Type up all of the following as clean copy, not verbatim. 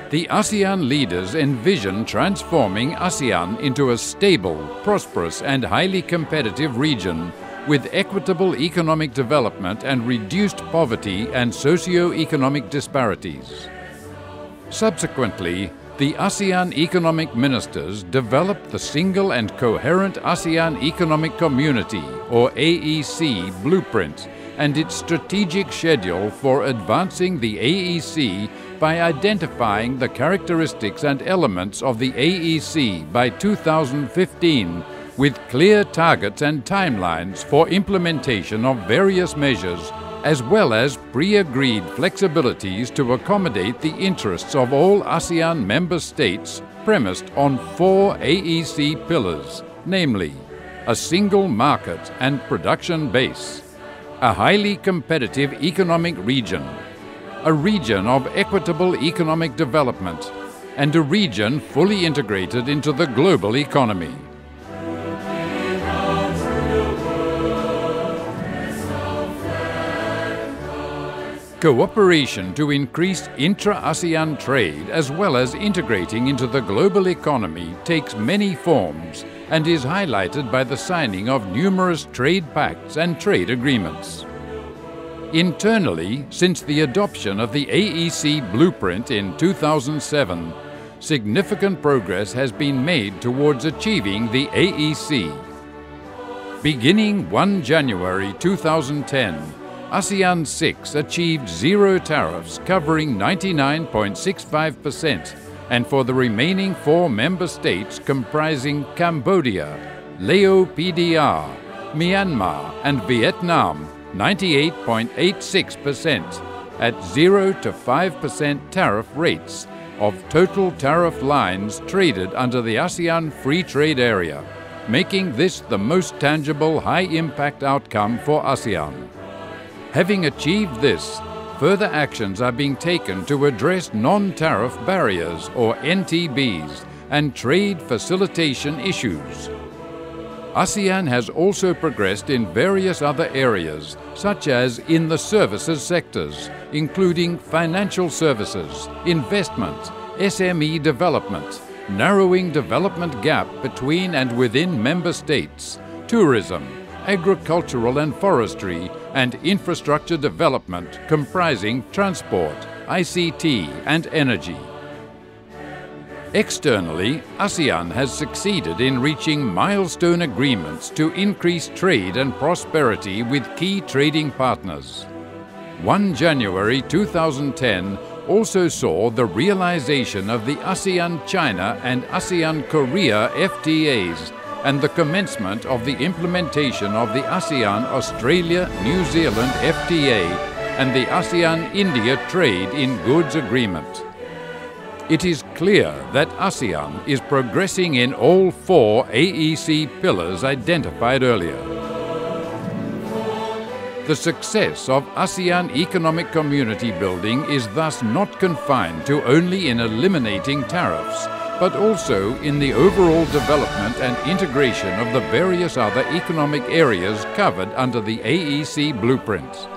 The ASEAN leaders envision transforming ASEAN into a stable, prosperous and highly competitive region with equitable economic development and reduced poverty and socio-economic disparities. Subsequently, the ASEAN economic ministers developed the single and coherent ASEAN Economic Community, or AEC, blueprint and its strategic schedule for advancing the AEC by identifying the characteristics and elements of the AEC by 2015 with clear targets and timelines for implementation of various measures as well as pre-agreed flexibilities to accommodate the interests of all ASEAN member states premised on 4 AEC pillars, namely a single market and production base, a highly competitive economic region, a region of equitable economic development, and a region fully integrated into the global economy. Cooperation to increase intra-ASEAN trade as well as integrating into the global economy takes many forms and is highlighted by the signing of numerous trade pacts and trade agreements. Internally, since the adoption of the AEC blueprint in 2007, significant progress has been made towards achieving the AEC. Beginning 1 January 2010, ASEAN 6 achieved zero tariffs covering 99.65%, and for the remaining 4 member states comprising Cambodia, Laos PDR, Myanmar and Vietnam 98.86% at 0 to 5% tariff rates of total tariff lines traded under the ASEAN Free Trade Area, making this the most tangible high-impact outcome for ASEAN. Having achieved this, further actions are being taken to address non-tariff barriers or NTBs and trade facilitation issues. ASEAN has also progressed in various other areas, such as in the services sectors, including financial services, investment, SME development, narrowing development gap between and within member states, tourism, agricultural and forestry, and infrastructure development comprising transport, ICT, and energy. Externally, ASEAN has succeeded in reaching milestone agreements to increase trade and prosperity with key trading partners. 1 January 2010 also saw the realization of the ASEAN-China and ASEAN-Korea FTAs and the commencement of the implementation of the ASEAN-Australia-New Zealand FTA and the ASEAN-India Trade in Goods Agreement. It is clear that ASEAN is progressing in all 4 AEC pillars identified earlier. The success of ASEAN economic community building is thus not confined to only in eliminating tariffs, but also in the overall development and integration of the various other economic areas covered under the AEC blueprint.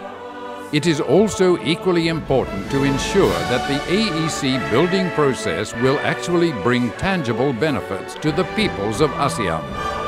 It is also equally important to ensure that the AEC building process will actually bring tangible benefits to the peoples of ASEAN.